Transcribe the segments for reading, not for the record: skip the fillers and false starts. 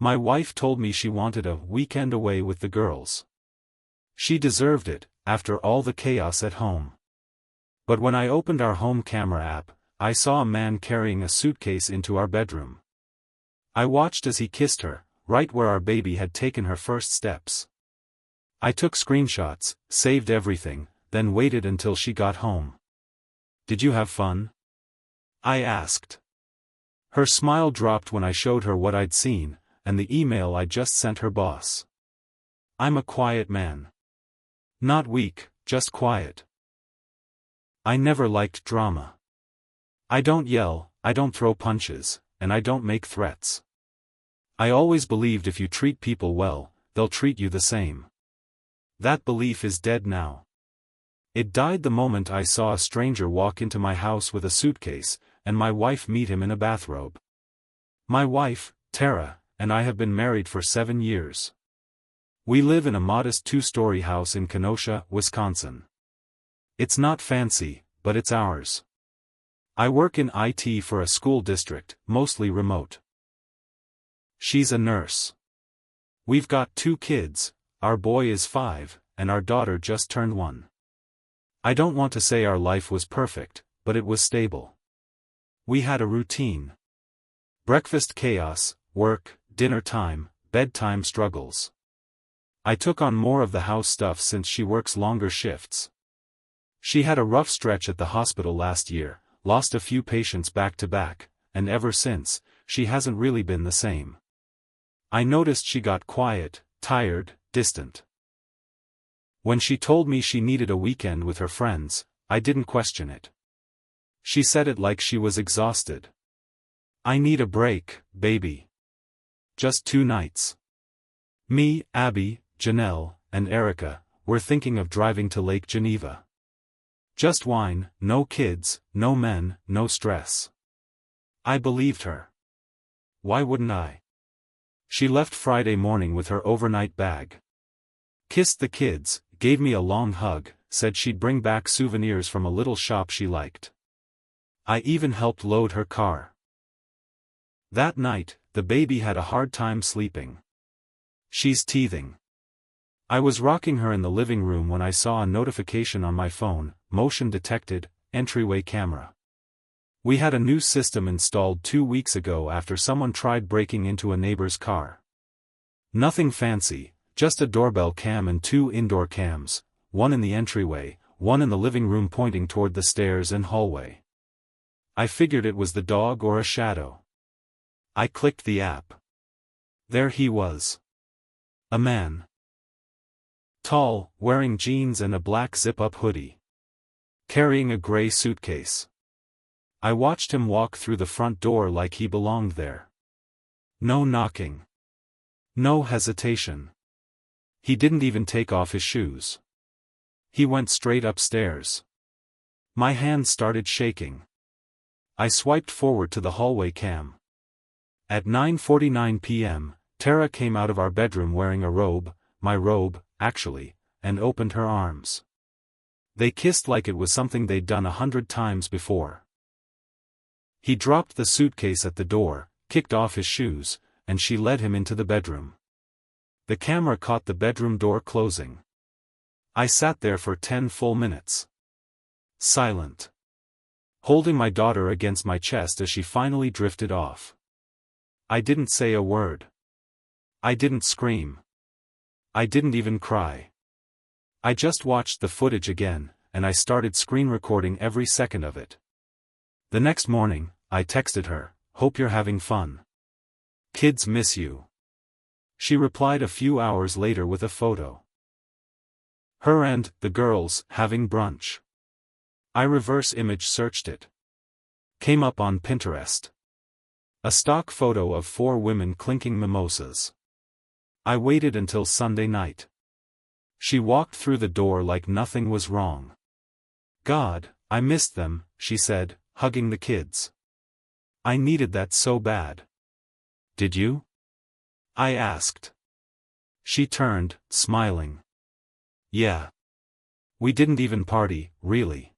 My wife told me she wanted a weekend away with the girls. She deserved it, after all the chaos at home. But when I opened our home camera app, I saw a man carrying a suitcase into our bedroom. I watched as he kissed her, right where our baby had taken her first steps. I took screenshots, saved everything, then waited until she got home. "Did you have fun?" I asked. Her smile dropped when I showed her what I'd seen, and the email I just sent her boss. I'm a quiet man. Not weak, just quiet. I never liked drama. I don't yell, I don't throw punches, and I don't make threats. I always believed if you treat people well, they'll treat you the same. That belief is dead now. It died the moment I saw a stranger walk into my house with a suitcase, and my wife meet him in a bathrobe. My wife, Tara, and I have been married for 7 years. We live in a modest 2-story house in Kenosha, Wisconsin. It's not fancy, but it's ours. I work in IT for a school district, mostly remote. She's a nurse. We've got 2 kids, our boy is 5, and our daughter just turned 1. I don't want to say our life was perfect, but it was stable. We had a routine. Breakfast chaos, work, dinner time, bedtime struggles. I took on more of the house stuff since she works longer shifts. She had a rough stretch at the hospital last year, lost a few patients back to back, and ever since, she hasn't really been the same. I noticed she got quiet, tired, distant. When she told me she needed a weekend with her friends, I didn't question it. She said it like she was exhausted. I need a break, baby. Just 2 nights. Me, Abby, Janelle, and Erica, were thinking of driving to Lake Geneva. Just wine, no kids, no men, no stress. I believed her. Why wouldn't I? She left Friday morning with her overnight bag. Kissed the kids, gave me a long hug, said she'd bring back souvenirs from a little shop she liked. I even helped load her car. That night, the baby had a hard time sleeping. She's teething. I was rocking her in the living room when I saw a notification on my phone, motion detected, entryway camera. We had a new system installed 2 weeks ago after someone tried breaking into a neighbor's car. Nothing fancy, just a doorbell cam and 2 indoor cams, one in the entryway, one in the living room pointing toward the stairs and hallway. I figured it was the dog or a shadow. I clicked the app. There he was. A man. Tall, wearing jeans and a black zip-up hoodie. Carrying a gray suitcase. I watched him walk through the front door like he belonged there. No knocking. No hesitation. He didn't even take off his shoes. He went straight upstairs. My hand started shaking. I swiped forward to the hallway cam. At 9:49 p.m., Tara came out of our bedroom wearing a robe, my robe, actually, and opened her arms. They kissed like it was something they'd done 100 times before. He dropped the suitcase at the door, kicked off his shoes, and she led him into the bedroom. The camera caught the bedroom door closing. I sat there for 10 full minutes. Silent. Holding my daughter against my chest as she finally drifted off. I didn't say a word. I didn't scream. I didn't even cry. I just watched the footage again, and I started screen recording every second of it. The next morning, I texted her, "Hope you're having fun. Kids miss you." She replied a few hours later with a photo. Her and the girls having brunch. I reverse image searched it. Came up on Pinterest. A stock photo of 4 women clinking mimosas. I waited until Sunday night. She walked through the door like nothing was wrong. "God, I missed them," she said, hugging the kids. "I needed that so bad." "Did you?" I asked. She turned, smiling. "Yeah. We didn't even party, really.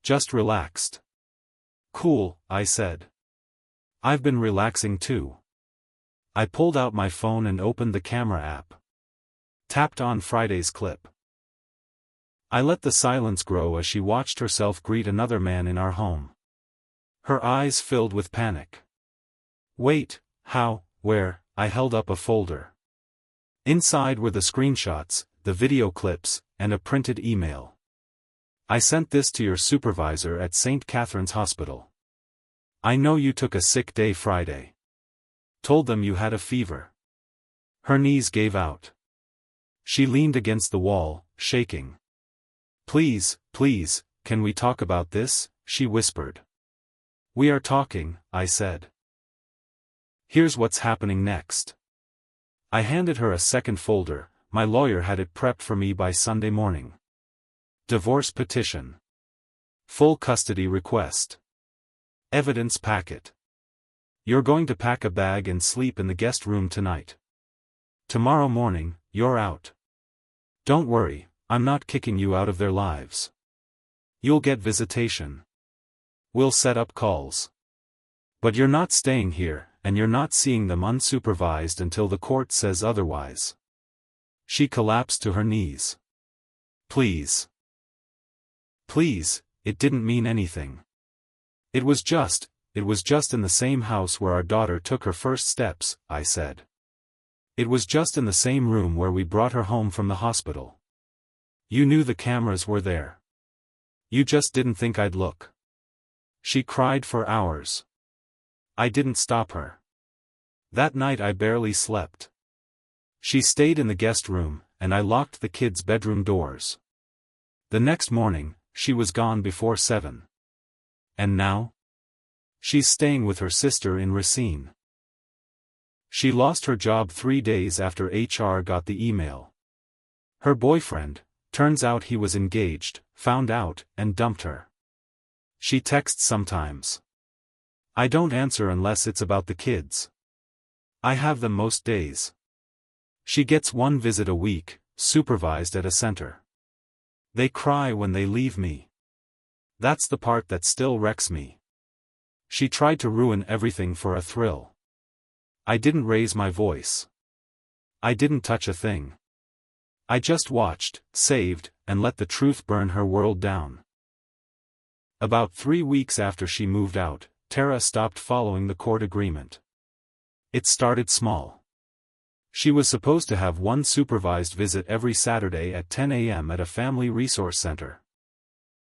Just relaxed." "Cool," I said. "I've been relaxing too." I pulled out my phone and opened the camera app. Tapped on Friday's clip. I let the silence grow as she watched herself greet another man in our home. Her eyes filled with panic. Wait, how, where? I held up a folder. Inside were the screenshots, the video clips, and a printed email. I sent this to your supervisor at St. Catherine's Hospital. I know you took a sick day Friday. Told them you had a fever. Her knees gave out. She leaned against the wall, shaking. Please, please, can we talk about this? She whispered. We are talking, I said. Here's what's happening next. I handed her a second folder. My lawyer had it prepped for me by Sunday morning. Divorce petition. Full custody request. Evidence packet. You're going to pack a bag and sleep in the guest room tonight. Tomorrow morning, you're out. Don't worry, I'm not kicking you out of their lives. You'll get visitation. We'll set up calls. But you're not staying here, and you're not seeing them unsupervised until the court says otherwise. She collapsed to her knees. Please. Please, it didn't mean anything. It was just in the same house where our daughter took her first steps, I said. It was just in the same room where we brought her home from the hospital. You knew the cameras were there. You just didn't think I'd look. She cried for hours. I didn't stop her. That night I barely slept. She stayed in the guest room, and I locked the kids' bedroom doors. The next morning, she was gone before 7. And now? She's staying with her sister in Racine. She lost her job 3 days after HR got the email. Her boyfriend, turns out he was engaged, found out, and dumped her. She texts sometimes. I don't answer unless it's about the kids. I have them most days. She gets one visit a week, supervised at a center. They cry when they leave me. That's the part that still wrecks me. She tried to ruin everything for a thrill. I didn't raise my voice. I didn't touch a thing. I just watched, saved, and let the truth burn her world down. About 3 weeks after she moved out, Tara stopped following the court agreement. It started small. She was supposed to have one supervised visit every Saturday at 10 a.m. at a family resource center.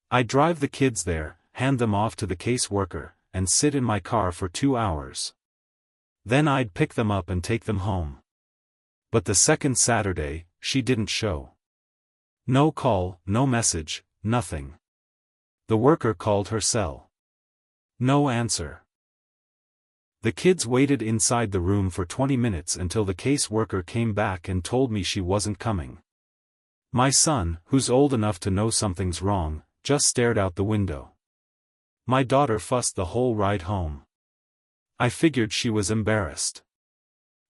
I'd drive the kids there, hand them off to the caseworker, and sit in my car for 2 hours. Then I'd pick them up and take them home. But the second Saturday, she didn't show. No call, no message, nothing. The worker called her cell. No answer. The kids waited inside the room for 20 minutes until the caseworker came back and told me she wasn't coming. My son, who's old enough to know something's wrong, just stared out the window. My daughter fussed the whole ride home. I figured she was embarrassed.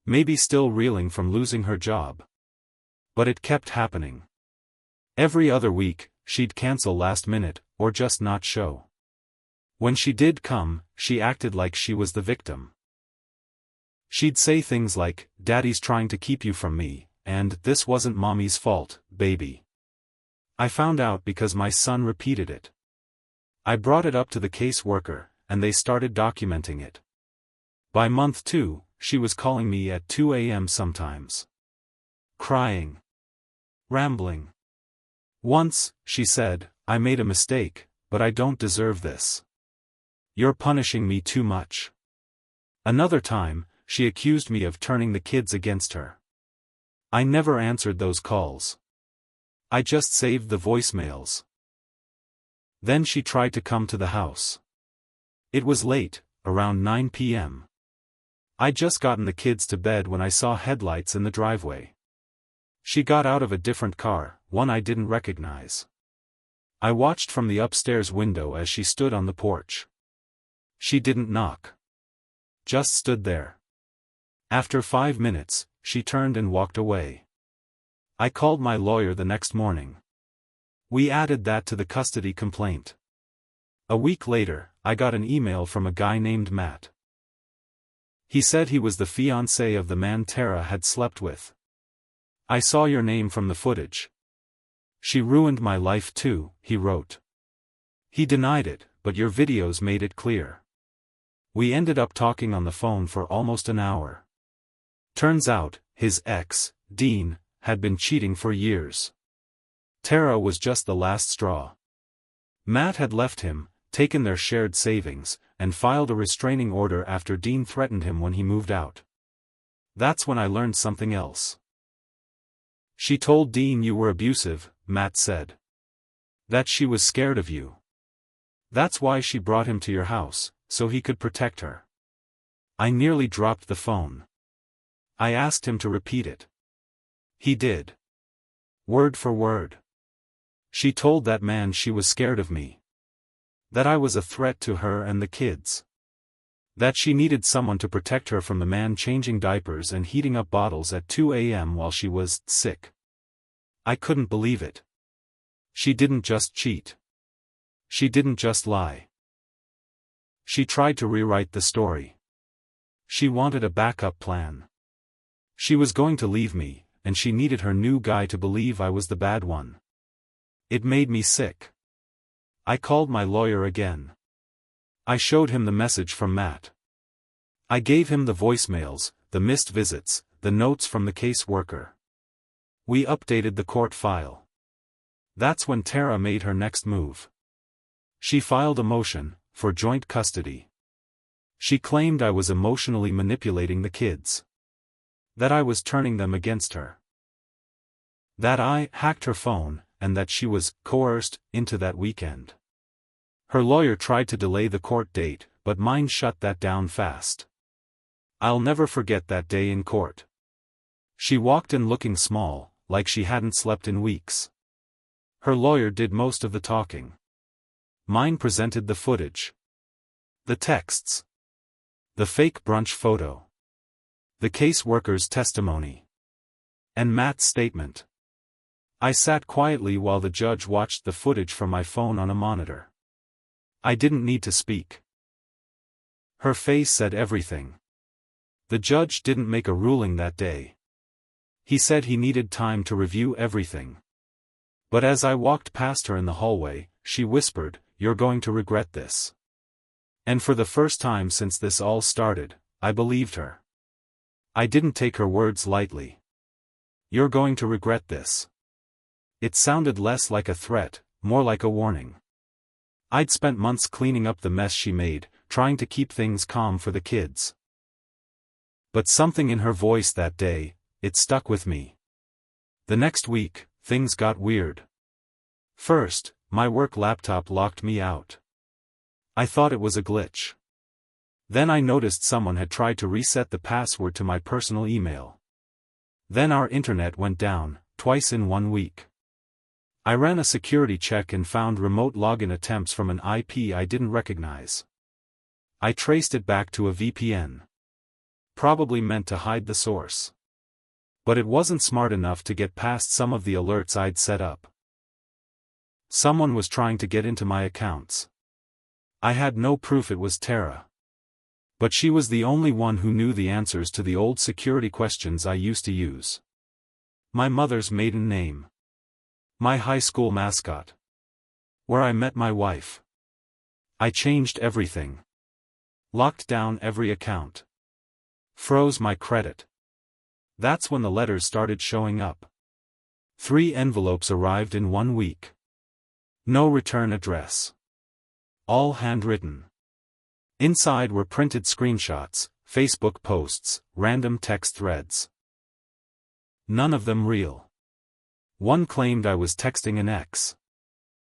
Maybe still reeling from losing her job. But it kept happening. Every other week, she'd cancel last minute, or just not show. When she did come, she acted like she was the victim. She'd say things like, "Daddy's trying to keep you from me," and "This wasn't Mommy's fault, baby." I found out because my son repeated it. I brought it up to the caseworker, and they started documenting it. By month 2, she was calling me at 2 a.m. sometimes. Crying. Rambling. Once, she said, "I made a mistake, but I don't deserve this. You're punishing me too much." Another time, she accused me of turning the kids against her. I never answered those calls. I just saved the voicemails. Then she tried to come to the house. It was late, around 9 p.m. I'd just gotten the kids to bed when I saw headlights in the driveway. She got out of a different car, one I didn't recognize. I watched from the upstairs window as she stood on the porch. She didn't knock. Just stood there. After 5 minutes, she turned and walked away. I called my lawyer the next morning. We added that to the custody complaint. A week later, I got an email from a guy named Matt. He said he was the fiancé of the man Tara had slept with. I saw your name from the footage. She ruined my life too, he wrote. He denied it, but your videos made it clear. We ended up talking on the phone for almost an hour. Turns out, his ex, Dean, had been cheating for years. Tara was just the last straw. Matt had left him, taken their shared savings, and filed a restraining order after Dean threatened him when he moved out. That's when I learned something else. She told Dean you were abusive, Matt said. That she was scared of you. That's why she brought him to your house, so he could protect her. I nearly dropped the phone. I asked him to repeat it. He did. Word for word. She told that man she was scared of me. That I was a threat to her and the kids. That she needed someone to protect her from the man changing diapers and heating up bottles at 2 a.m. while she was sick. I couldn't believe it. She didn't just cheat. She didn't just lie. She tried to rewrite the story. She wanted a backup plan. She was going to leave me, and she needed her new guy to believe I was the bad one. It made me sick. I called my lawyer again. I showed him the message from Matt. I gave him the voicemails, the missed visits, the notes from the caseworker. We updated the court file. That's when Tara made her next move. She filed a motion for joint custody. She claimed I was emotionally manipulating the kids. That I was turning them against her. That I hacked her phone, and that she was coerced into that weekend. Her lawyer tried to delay the court date, but mine shut that down fast. I'll never forget that day in court. She walked in looking small, like she hadn't slept in weeks. Her lawyer did most of the talking. Mine presented the footage. The texts. The fake brunch photo. The caseworker's testimony. And Matt's statement. I sat quietly while the judge watched the footage from my phone on a monitor. I didn't need to speak. Her face said everything. The judge didn't make a ruling that day. He said he needed time to review everything. But as I walked past her in the hallway, she whispered, "You're going to regret this." And for the first time since this all started, I believed her. I didn't take her words lightly. You're going to regret this. It sounded less like a threat, more like a warning. I'd spent months cleaning up the mess she made, trying to keep things calm for the kids. But something in her voice that day, it stuck with me. The next week, things got weird. First, my work laptop locked me out. I thought it was a glitch. Then I noticed someone had tried to reset the password to my personal email. Then our internet went down, twice in 1 week. I ran a security check and found remote login attempts from an IP I didn't recognize. I traced it back to a VPN. Probably meant to hide the source. But it wasn't smart enough to get past some of the alerts I'd set up. Someone was trying to get into my accounts. I had no proof it was Tara. But she was the only one who knew the answers to the old security questions I used to use. My mother's maiden name. My high school mascot. Where I met my wife. I changed everything. Locked down every account. Froze my credit. That's when the letters started showing up. 3 envelopes arrived in 1 week. No return address. All handwritten. Inside were printed screenshots, Facebook posts, random text threads. None of them real. One claimed I was texting an ex.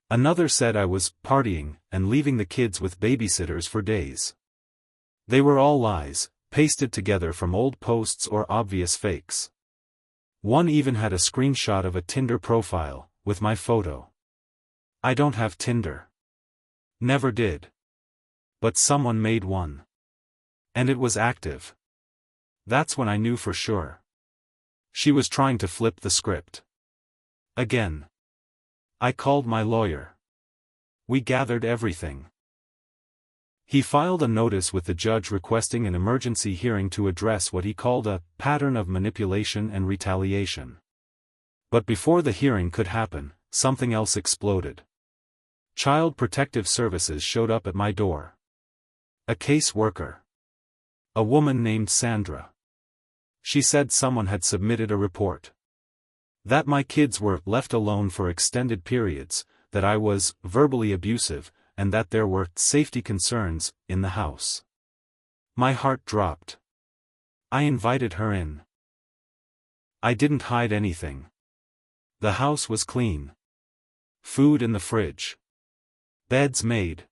Another said I was partying and leaving the kids with babysitters for days. They were all lies, pasted together from old posts or obvious fakes. One even had a screenshot of a Tinder profile, with my photo. I don't have Tinder. Never did. But someone made one. And it was active. That's when I knew for sure. She was trying to flip the script. Again. I called my lawyer. We gathered everything. He filed a notice with the judge requesting an emergency hearing to address what he called a pattern of manipulation and retaliation. But before the hearing could happen, something else exploded. Child Protective Services showed up at my door. A case worker. A woman named Sandra. She said someone had submitted a report. That my kids were left alone for extended periods, that I was verbally abusive, and that there were safety concerns in the house. My heart dropped. I invited her in. I didn't hide anything. The house was clean. Food in the fridge. Beds made.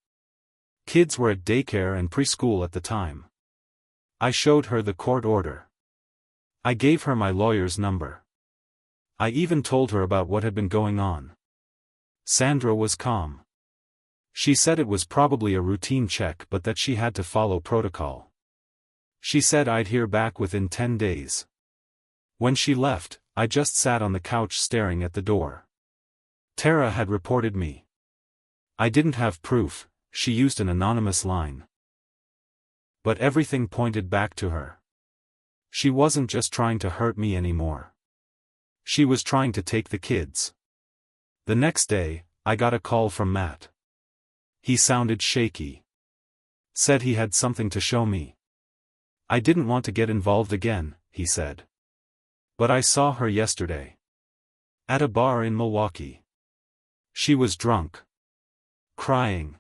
Kids were at daycare and preschool at the time. I showed her the court order. I gave her my lawyer's number. I even told her about what had been going on. Sandra was calm. She said it was probably a routine check but that she had to follow protocol. She said I'd hear back within 10 days. When she left, I just sat on the couch staring at the door. Tara had reported me. I didn't have proof, she used an anonymous line. But everything pointed back to her. She wasn't just trying to hurt me anymore. She was trying to take the kids. The next day, I got a call from Matt. He sounded shaky. Said he had something to show me. I didn't want to get involved again, he said. But I saw her yesterday. At a bar in Milwaukee. She was drunk. Crying.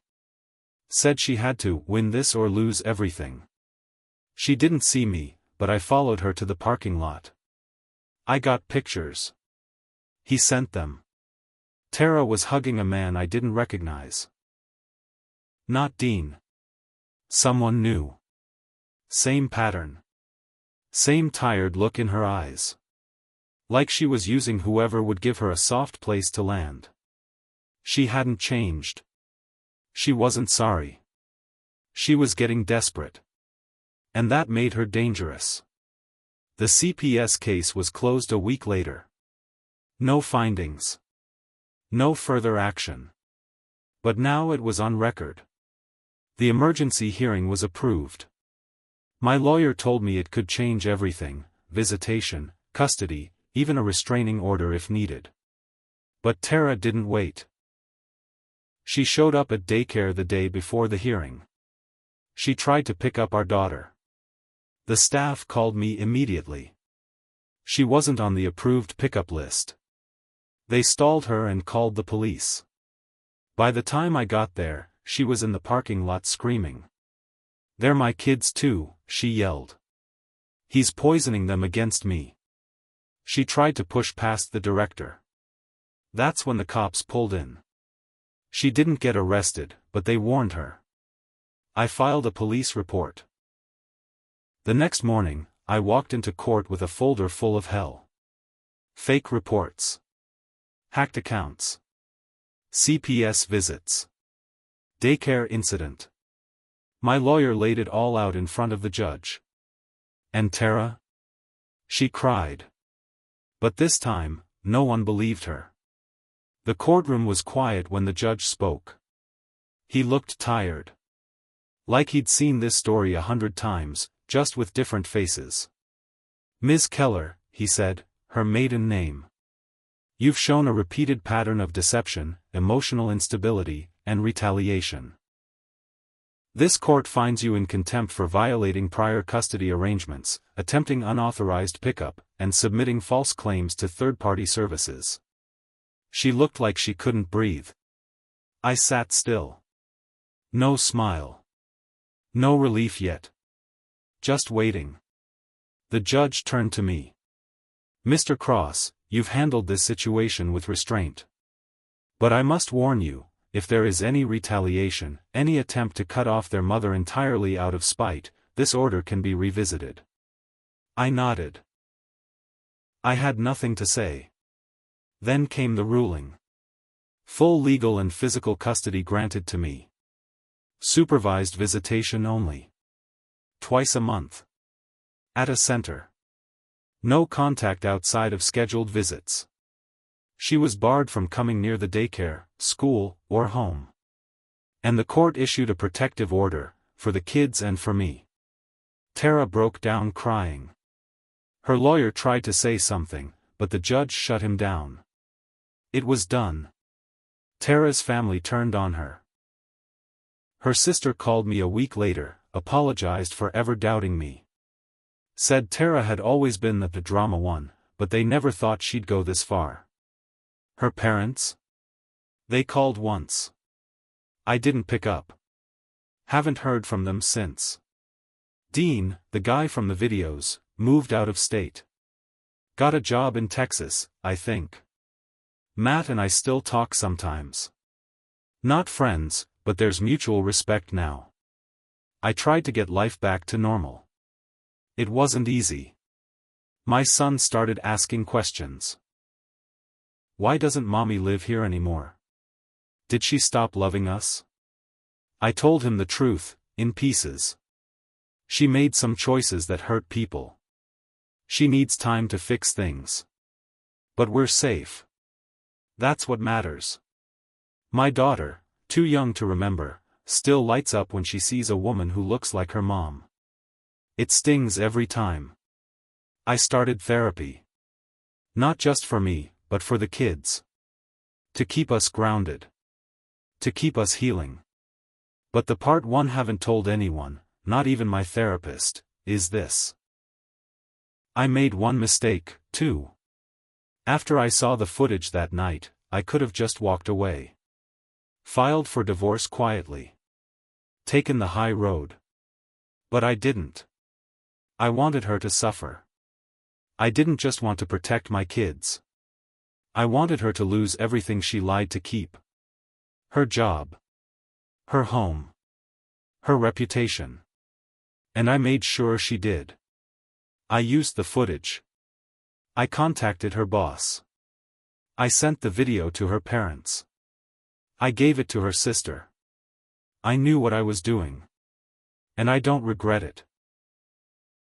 Said she had to win this or lose everything. She didn't see me, but I followed her to the parking lot. I got pictures. He sent them. Tara was hugging a man I didn't recognize. Not Dean. Someone new. Same pattern. Same tired look in her eyes. Like she was using whoever would give her a soft place to land. She hadn't changed. She wasn't sorry. She was getting desperate. And that made her dangerous. The CPS case was closed a week later. No findings. No further action. But now it was on record. The emergency hearing was approved. My lawyer told me it could change everything: visitation, custody, even a restraining order if needed. But Tara didn't wait. She showed up at daycare the day before the hearing. She tried to pick up our daughter. The staff called me immediately. She wasn't on the approved pickup list. They stalled her and called the police. By the time I got there, she was in the parking lot screaming. "They're my kids too," she yelled. "He's poisoning them against me." She tried to push past the director. That's when the cops pulled in. She didn't get arrested, but they warned her. I filed a police report. The next morning, I walked into court with a folder full of hell. Fake reports. Hacked accounts. CPS visits. Daycare incident. My lawyer laid it all out in front of the judge. And Tara? She cried. But this time, no one believed her. The courtroom was quiet when the judge spoke. He looked tired. Like he'd seen this story 100 times, just with different faces. "Ms. Keller," he said, her maiden name. "You've shown a repeated pattern of deception, emotional instability, and retaliation. This court finds you in contempt for violating prior custody arrangements, attempting unauthorized pickup, and submitting false claims to third-party services." She looked like she couldn't breathe. I sat still. No smile. No relief yet. Just waiting. The judge turned to me. "Mr. Cross, you've handled this situation with restraint. But I must warn you, if there is any retaliation, any attempt to cut off their mother entirely out of spite, this order can be revisited." I nodded. I had nothing to say. Then came the ruling. Full legal and physical custody granted to me. Supervised visitation only. Twice a month. At a center. No contact outside of scheduled visits. She was barred from coming near the daycare, school, or home. And the court issued a protective order, for the kids and for me. Tara broke down crying. Her lawyer tried to say something, but the judge shut him down. It was done. Tara's family turned on her. Her sister called me a week later, apologized for ever doubting me. Said Tara had always been the drama one, but they never thought she'd go this far. Her parents? They called once. I didn't pick up. Haven't heard from them since. Dean, the guy from the videos, moved out of state. Got a job in Texas, I think. Matt and I still talk sometimes. Not friends, but there's mutual respect now. I tried to get life back to normal. It wasn't easy. My son started asking questions. Why doesn't mommy live here anymore? Did she stop loving us? I told him the truth, in pieces. She made some choices that hurt people. She needs time to fix things. But we're safe. That's what matters. My daughter, too young to remember, still lights up when she sees a woman who looks like her mom. It stings every time. I started therapy. Not just for me, but for the kids. To keep us grounded. To keep us healing. But the part one haven't told anyone, not even my therapist, is this. I made one mistake, too. After I saw the footage that night, I could have just walked away. Filed for divorce quietly. Taken the high road. But I didn't. I wanted her to suffer. I didn't just want to protect my kids. I wanted her to lose everything she lied to keep. Her job. Her home. Her reputation. And I made sure she did. I used the footage. I contacted her boss. I sent the video to her parents. I gave it to her sister. I knew what I was doing. And I don't regret it.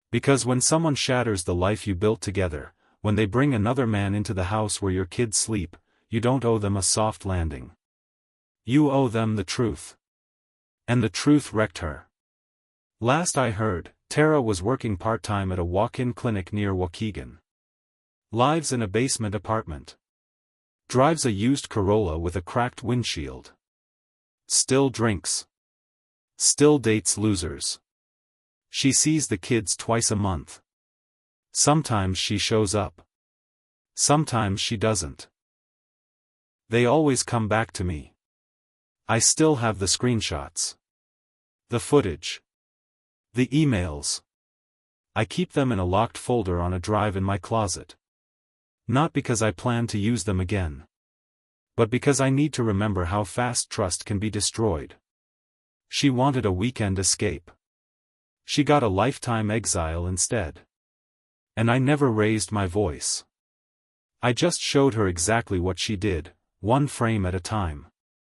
Because when someone shatters the life you built together, when they bring another man into the house where your kids sleep, you don't owe them a soft landing. You owe them the truth. And the truth wrecked her. Last I heard, Tara was working part-time at a walk-in clinic near Waukegan. Lives in a basement apartment. Drives a used Corolla with a cracked windshield. Still drinks. Still dates losers. She sees the kids twice a month. Sometimes she shows up. Sometimes she doesn't. They always come back to me. I still have the screenshots. The footage. The emails. I keep them in a locked folder on a drive in my closet. Not because I plan to use them again. But because I need to remember how fast trust can be destroyed. She wanted a weekend escape. She got a lifetime exile instead. And I never raised my voice. I just showed her exactly what she did, one frame at a time.